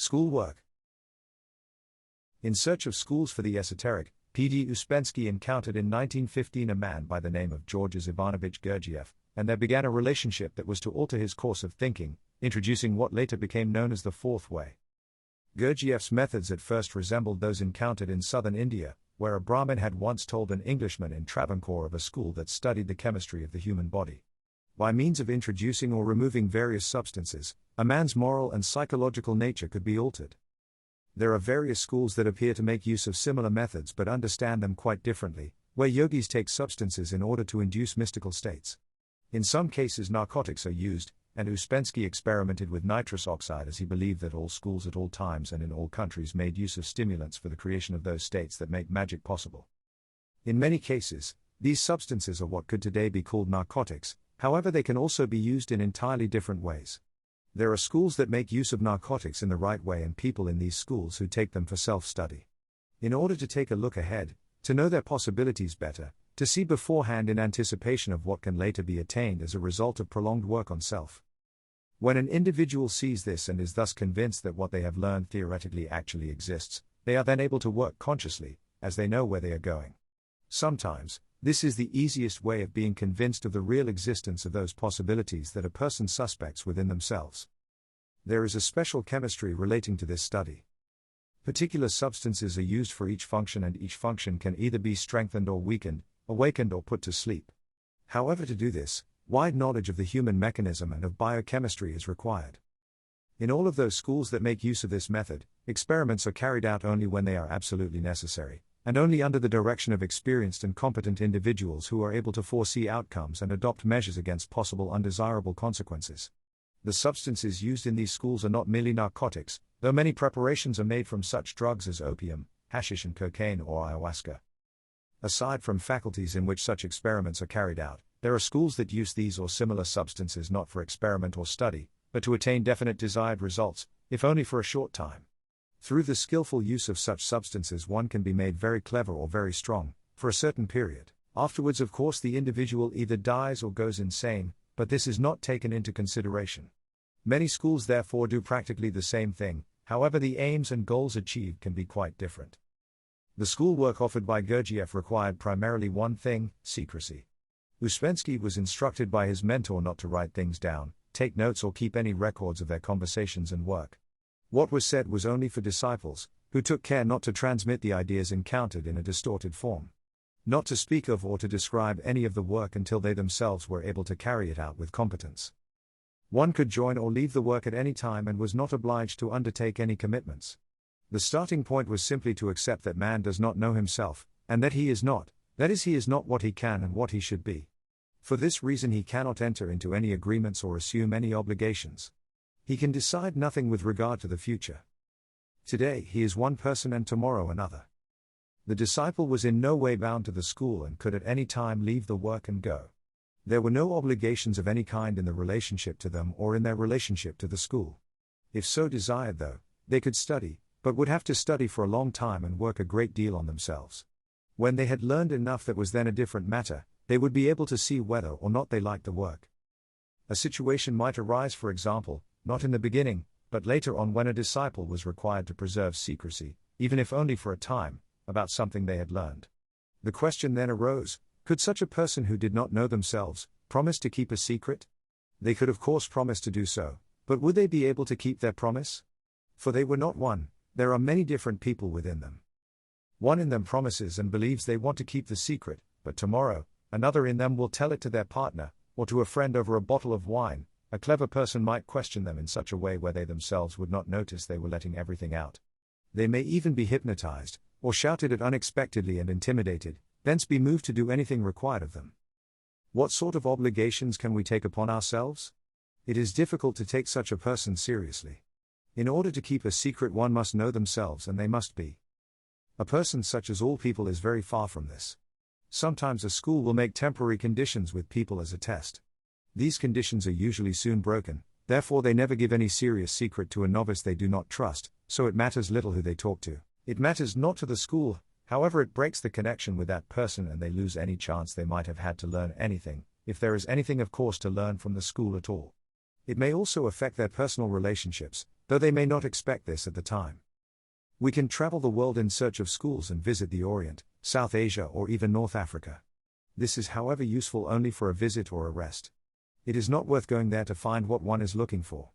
Schoolwork. In search of schools for the esoteric, P.D. Ouspensky encountered in 1915 a man by the name of Georges Ivanovitch Gurdjieff, and there began a relationship that was to alter his course of thinking, introducing what later became known as the Fourth Way. Gurdjieff's methods at first resembled those encountered in southern India, where a Brahmin had once told an Englishman in Travancore of a school that studied the chemistry of the human body. By means of introducing or removing various substances, a man's moral and psychological nature could be altered. There are various schools that appear to make use of similar methods but understand them quite differently, where yogis take substances in order to induce mystical states. In some cases narcotics are used, and Ouspensky experimented with nitrous oxide as he believed that all schools at all times and in all countries made use of stimulants for the creation of those states that make magic possible. In many cases, these substances are what could today be called narcotics, however they can also be used in entirely different ways. There are schools that make use of narcotics in the right way and people in these schools who take them for self-study. In order to take a look ahead, to know their possibilities better, to see beforehand in anticipation of what can later be attained as a result of prolonged work on self. When an individual sees this and is thus convinced that what they have learned theoretically actually exists, they are then able to work consciously, as they know where they are going. Sometimes, this is the easiest way of being convinced of the real existence of those possibilities that a person suspects within themselves. There is a special chemistry relating to this study. Particular substances are used for each function, and each function can either be strengthened or weakened, awakened or put to sleep. However, to do this, wide knowledge of the human mechanism and of biochemistry is required. In all of those schools that make use of this method, experiments are carried out only when they are absolutely necessary, and only under the direction of experienced and competent individuals who are able to foresee outcomes and adopt measures against possible undesirable consequences. The substances used in these schools are not merely narcotics, though many preparations are made from such drugs as opium, hashish and cocaine or ayahuasca. Aside from faculties in which such experiments are carried out, there are schools that use these or similar substances not for experiment or study, but to attain definite desired results, if only for a short time. Through the skillful use of such substances one can be made very clever or very strong, for a certain period. Afterwards, of course, the individual either dies or goes insane, but this is not taken into consideration. Many schools therefore do practically the same thing, however the aims and goals achieved can be quite different. The schoolwork offered by Gurdjieff required primarily one thing: secrecy. Ouspensky was instructed by his mentor not to write things down, take notes or keep any records of their conversations and work. What was said was only for disciples, who took care not to transmit the ideas encountered in a distorted form. Not to speak of or to describe any of the work until they themselves were able to carry it out with competence. One could join or leave the work at any time and was not obliged to undertake any commitments. The starting point was simply to accept that man does not know himself, and that he is not, that is, he is not what he can and what he should be. For this reason he cannot enter into any agreements or assume any obligations. He can decide nothing with regard to the future. Today he is one person and tomorrow another. The disciple was in no way bound to the school and could at any time leave the work and go. There were no obligations of any kind in the relationship to them or in their relationship to the school. If so desired, though, they could study, but would have to study for a long time and work a great deal on themselves. When they had learned enough, that was then a different matter, they would be able to see whether or not they liked the work. A situation might arise, for example, not in the beginning, but later on, when a disciple was required to preserve secrecy, even if only for a time, about something they had learned. The question then arose, could such a person who did not know themselves, promise to keep a secret? They could of course promise to do so, but would they be able to keep their promise? For they were not one, there are many different people within them. One in them promises and believes they want to keep the secret, but tomorrow, another in them will tell it to their partner, or to a friend over a bottle of wine. A clever person might question them in such a way where they themselves would not notice they were letting everything out. They may even be hypnotized, or shouted at unexpectedly and intimidated, thence be moved to do anything required of them. What sort of obligations can we take upon ourselves? It is difficult to take such a person seriously. In order to keep a secret, one must know themselves, and they must be. A person such as all people is very far from this. Sometimes a school will make temporary conditions with people as a test. These conditions are usually soon broken, therefore they never give any serious secret to a novice they do not trust, so it matters little who they talk to. It matters not to the school, however it breaks the connection with that person and they lose any chance they might have had to learn anything, if there is anything of course to learn from the school at all. It may also affect their personal relationships, though though they may not expect this at the time. We can travel the world in search of schools and visit the Orient, South Asia, or even North Africa. This is, however, useful only for a visit or a rest. It is not worth going there to find what one is looking for.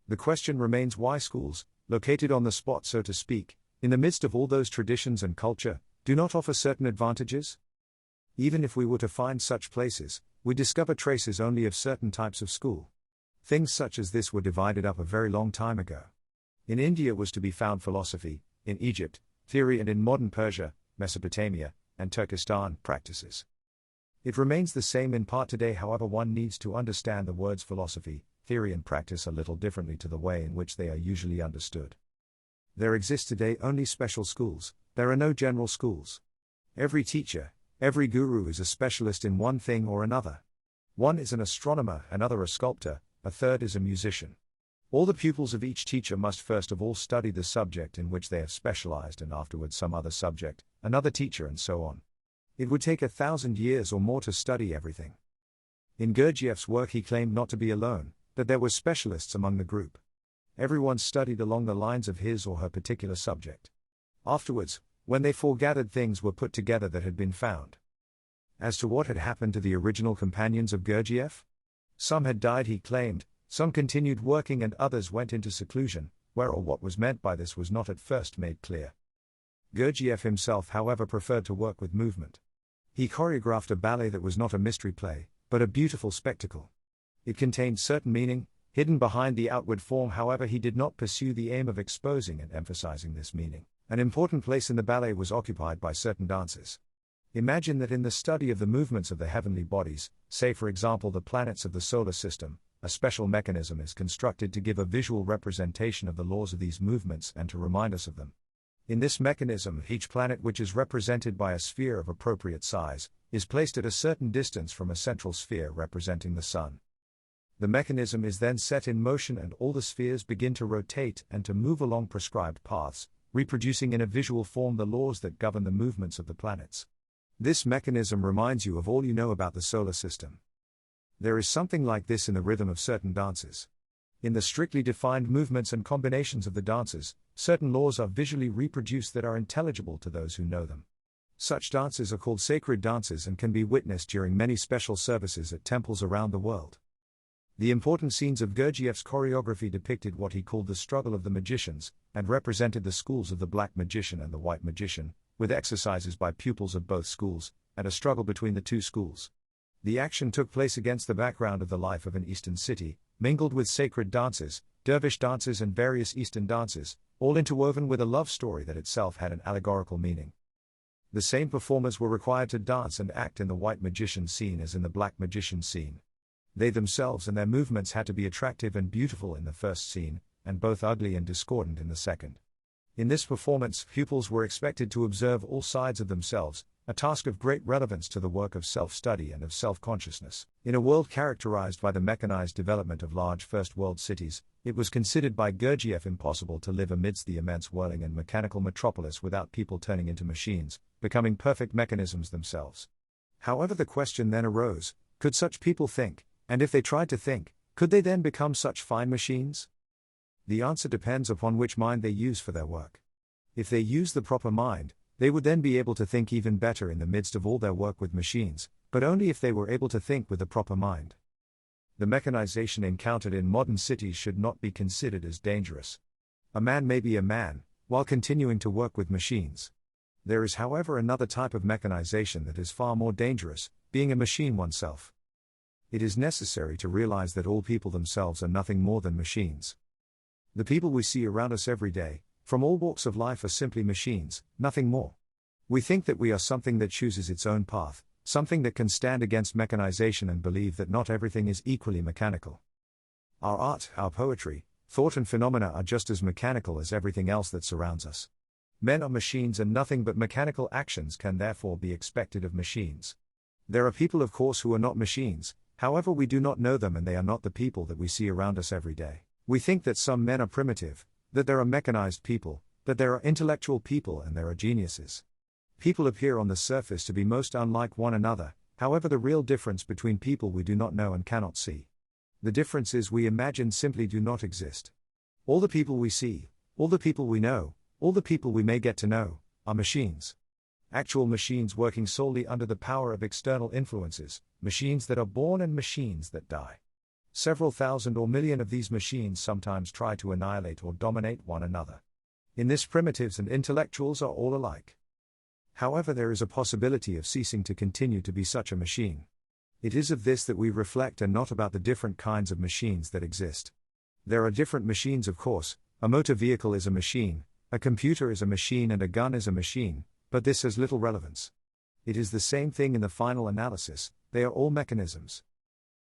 The question remains why schools, located on the spot so to speak, in the midst of all those traditions and culture, do not offer certain advantages? Even if we were to find such places, we discover traces only of certain types of school. Things such as this were divided up a very long time ago. In India was to be found philosophy, in Egypt, theory, and in modern Persia, Mesopotamia, and Turkistan, practices. It remains the same in part today, however one needs to understand the words philosophy, theory and practice a little differently to the way in which they are usually understood. There exist today only special schools, there are no general schools. Every teacher, every guru is a specialist in one thing or another. One is an astronomer, another a sculptor, a third is a musician. All the pupils of each teacher must first of all study the subject in which they have specialized and afterwards some other subject, another teacher, and so on. It would take 1,000 years or more to study everything. In Gurdjieff's work he claimed not to be alone, that there were specialists among the group. Everyone studied along the lines of his or her particular subject. Afterwards, when they foregathered, things were put together that had been found. As to what had happened to the original companions of Gurdjieff? Some had died, he claimed, some continued working, and others went into seclusion, where or what was meant by this was not at first made clear. Gurdjieff himself, however, preferred to work with movement. He choreographed a ballet that was not a mystery play, but a beautiful spectacle. It contained certain meaning, hidden behind the outward form, however he did not pursue the aim of exposing and emphasizing this meaning. An important place in the ballet was occupied by certain dances. Imagine that in the study of the movements of the heavenly bodies, say for example the planets of the solar system, a special mechanism is constructed to give a visual representation of the laws of these movements and to remind us of them. In this mechanism, each planet, which is represented by a sphere of appropriate size, is placed at a certain distance from a central sphere representing the Sun. The mechanism is then set in motion and all the spheres begin to rotate and to move along prescribed paths, reproducing in a visual form the laws that govern the movements of the planets. This mechanism reminds you of all you know about the solar system. There is something like this in the rhythm of certain dances. In the strictly defined movements and combinations of the dances, certain laws are visually reproduced that are intelligible to those who know them. Such dances are called sacred dances and can be witnessed during many special services at temples around the world. The important scenes of Gurdjieff's choreography depicted what he called the struggle of the magicians, and represented the schools of the black magician and the white magician, with exercises by pupils of both schools, and a struggle between the two schools. The action took place against the background of the life of an Eastern city, mingled with sacred dances, dervish dances and various Eastern dances, all interwoven with a love story that itself had an allegorical meaning. The same performers were required to dance and act in the white magician scene as in the black magician scene. They themselves and their movements had to be attractive and beautiful in the first scene, and both ugly and discordant in the second. In this performance, pupils were expected to observe all sides of themselves, a task of great relevance to the work of self-study and of self-consciousness. In a world characterized by the mechanized development of large first-world cities, it was considered by Gurdjieff impossible to live amidst the immense whirling and mechanical metropolis without people turning into machines, becoming perfect mechanisms themselves. However, the question then arose, could such people think, and if they tried to think, could they then become such fine machines? The answer depends upon which mind they use for their work. If they use the proper mind, they would then be able to think even better in the midst of all their work with machines, but only if they were able to think with the proper mind. The mechanization encountered in modern cities should not be considered as dangerous. A man may be a man, while continuing to work with machines. There is, however, another type of mechanization that is far more dangerous, being a machine oneself. It is necessary to realize that all people themselves are nothing more than machines. The people we see around us every day, from all walks of life, are simply machines, nothing more. We think that we are something that chooses its own path, something that can stand against mechanization and believe that not everything is equally mechanical. Our art, our poetry, thought and phenomena are just as mechanical as everything else that surrounds us. Men are machines and nothing but mechanical actions can therefore be expected of machines. There are people, of course, who are not machines, however we do not know them and they are not the people that we see around us every day. We think that some men are primitive, that there are mechanized people, that there are intellectual people and there are geniuses. People appear on the surface to be most unlike one another, however the real difference between people we do not know and cannot see. The differences we imagine simply do not exist. All the people we see, all the people we know, all the people we may get to know, are machines. Actual machines working solely under the power of external influences, machines that are born and machines that die. Several thousand or million of these machines sometimes try to annihilate or dominate one another. In this, primitives and intellectuals are all alike. However, there is a possibility of ceasing to continue to be such a machine. It is of this that we reflect, and not about the different kinds of machines that exist. There are different machines, of course. A motor vehicle is a machine, a computer is a machine, and a gun is a machine, but this has little relevance. It is the same thing in the final analysis, they are all mechanisms.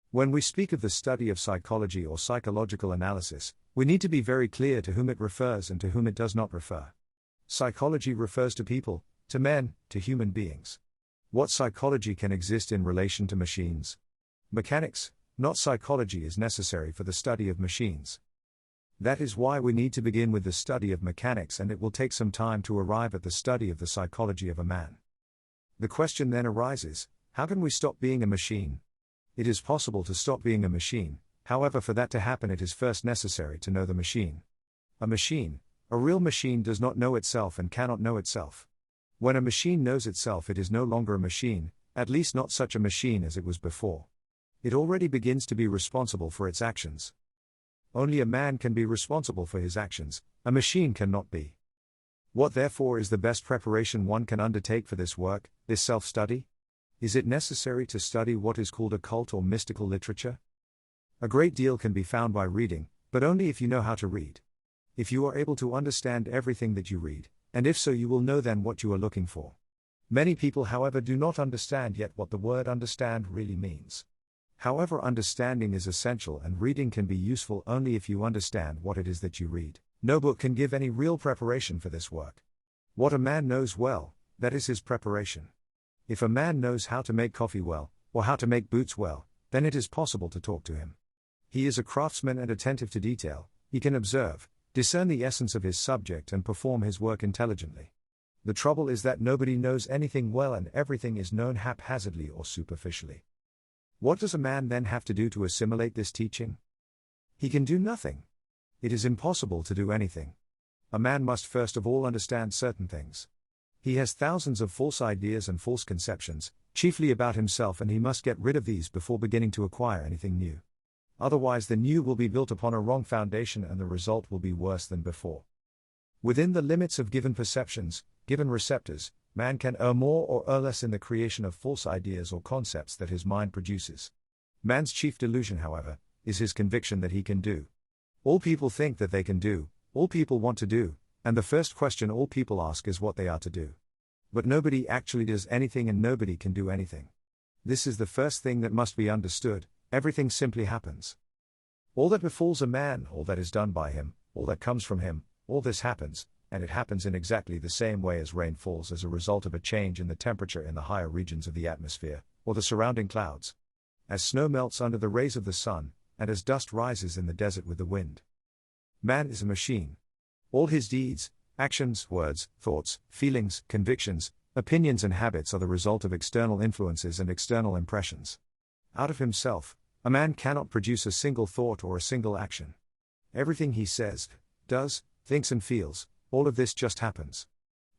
When we speak of the study of psychology or psychological analysis, we need to be very clear to whom it refers and to whom it does not refer. Psychology refers to people, to men, to human beings. What psychology can exist in relation to machines? Mechanics, not psychology, is necessary for the study of machines. That is why we need to begin with the study of mechanics, and it will take some time to arrive at the study of the psychology of a man. The question then arises, how can we stop being a machine? It is possible to stop being a machine, however, for that to happen it is first necessary to know the machine. A machine, a real machine, does not know itself and cannot know itself. When a machine knows itself, it is no longer a machine, at least not such a machine as it was before. It already begins to be responsible for its actions. Only a man can be responsible for his actions, a machine cannot be. What therefore is the best preparation one can undertake for this work, this self-study? Is it necessary to study what is called occult or mystical literature? A great deal can be found by reading, but only if you know how to read. If you are able to understand everything that you read, and if so, you will know then what you are looking for. Many people, however, do not understand yet what the word understand really means. However, understanding is essential, and reading can be useful only if you understand what it is that you read. No book can give any real preparation for this work. What a man knows well, that is his preparation. If a man knows how to make coffee well, or how to make boots well, then it is possible to talk to him. He is a craftsman and attentive to detail, he can observe, discern the essence of his subject and perform his work intelligently. The trouble is that nobody knows anything well, and everything is known haphazardly or superficially. What does a man then have to do to assimilate this teaching? He can do nothing. It is impossible to do anything. A man must first of all understand certain things. He has thousands of false ideas and false conceptions, chiefly about himself, and he must get rid of these before beginning to acquire anything new. Otherwise the new will be built upon a wrong foundation, and the result will be worse than before. Within the limits of given perceptions, given receptors, man can err more or err less in the creation of false ideas or concepts that his mind produces. Man's chief delusion, however, is his conviction that he can do. All people think that they can do, all people want to do, and the first question all people ask is what they are to do. But nobody actually does anything, and nobody can do anything. This is the first thing that must be understood. Everything simply happens. All that befalls a man, all that is done by him, all that comes from him, all this happens, and it happens in exactly the same way as rain falls as a result of a change in the temperature in the higher regions of the atmosphere, or the surrounding clouds. As snow melts under the rays of the sun, and as dust rises in the desert with the wind. Man is a machine. All his deeds, actions, words, thoughts, feelings, convictions, opinions and habits are the result of external influences and external impressions. Out of himself, a man cannot produce a single thought or a single action. Everything he says, does, thinks and feels, all of this just happens.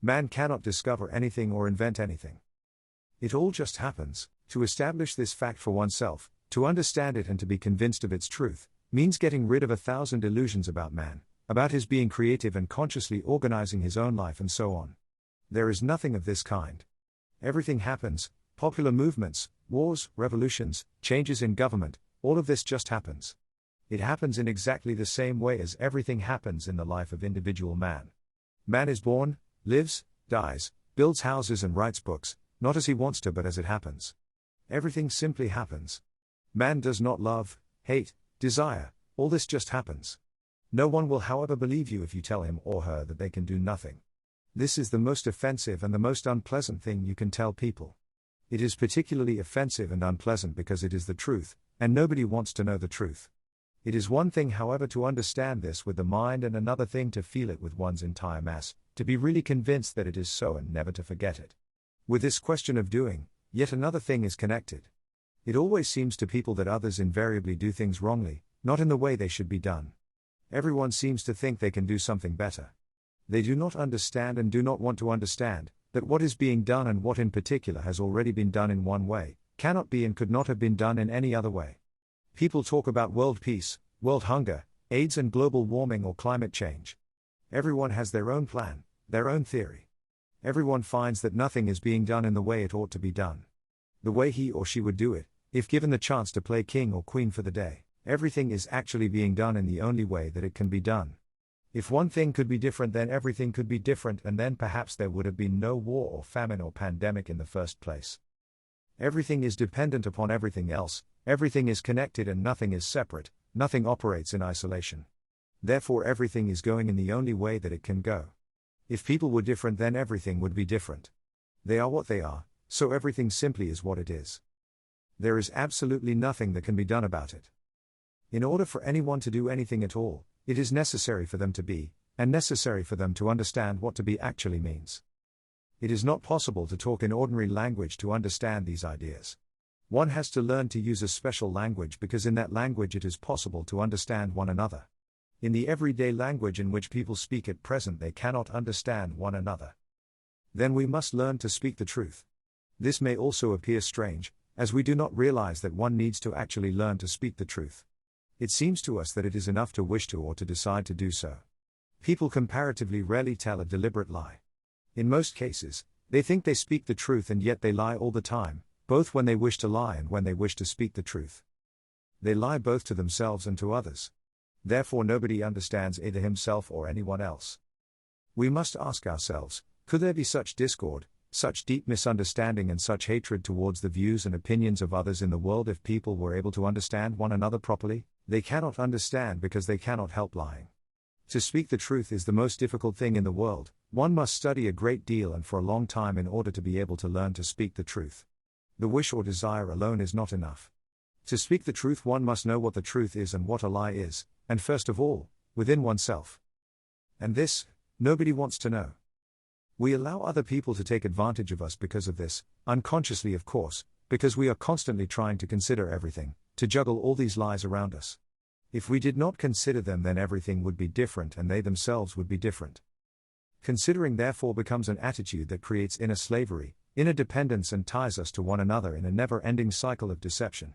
Man cannot discover anything or invent anything. It all just happens. To establish this fact for oneself, to understand it and to be convinced of its truth, means getting rid of 1,000 illusions about man, about his being creative and consciously organizing his own life and so on. There is nothing of this kind. Everything happens, popular movements, wars, revolutions, changes in government, all of this just happens. It happens in exactly the same way as everything happens in the life of individual man. Man is born, lives, dies, builds houses and writes books, not as he wants to but as it happens. Everything simply happens. Man does not love, hate, desire, all this just happens. No one will, however, believe you if you tell him or her that they can do nothing. This is the most offensive and the most unpleasant thing you can tell people. It is particularly offensive and unpleasant because it is the truth, and nobody wants to know the truth. It is one thing, however, to understand this with the mind, and another thing to feel it with one's entire mass, to be really convinced that it is so and never to forget it. With this question of doing, yet another thing is connected. It always seems to people that others invariably do things wrongly, not in the way they should be done. Everyone seems to think they can do something better. They do not understand and do not want to understand that what is being done and what in particular has already been done in one way, cannot be and could not have been done in any other way. People talk about world peace, world hunger, AIDS and global warming or climate change. Everyone has their own plan, their own theory. Everyone finds that nothing is being done in the way it ought to be done. The way he or she would do it, if given the chance to play king or queen for the day. Everything is actually being done in the only way that it can be done. If one thing could be different, then everything could be different, and then perhaps there would have been no war or famine or pandemic in the first place. Everything is dependent upon everything else, everything is connected and nothing is separate, nothing operates in isolation. Therefore everything is going in the only way that it can go. If people were different, then everything would be different. They are what they are, so everything simply is what it is. There is absolutely nothing that can be done about it. In order for anyone to do anything at all, it is necessary for them to be, and necessary for them to understand what to be actually means. It is not possible to talk in ordinary language to understand these ideas. One has to learn to use a special language, because in that language it is possible to understand one another. In the everyday language in which people speak at present, they cannot understand one another. Then we must learn to speak the truth. This may also appear strange, as we do not realize that one needs to actually learn to speak the truth. It seems to us that it is enough to wish to or to decide to do so. People comparatively rarely tell a deliberate lie. In most cases, they think they speak the truth, and yet they lie all the time, both when they wish to lie and when they wish to speak the truth. They lie both to themselves and to others. Therefore nobody understands either himself or anyone else. We must ask ourselves, could there be such discord, such deep misunderstanding and such hatred towards the views and opinions of others in the world if people were able to understand one another properly? They cannot understand because they cannot help lying. To speak the truth is the most difficult thing in the world. One must study a great deal and for a long time in order to be able to learn to speak the truth. The wish or desire alone is not enough. To speak the truth, one must know what the truth is and what a lie is, and first of all, within oneself. And this, nobody wants to know. We allow other people to take advantage of us because of this, unconsciously of course, because we are constantly trying to consider everything, to juggle all these lies around us. If we did not consider them, then everything would be different and they themselves would be different. Considering therefore becomes an attitude that creates inner slavery, inner dependence, and ties us to one another in a never-ending cycle of deception.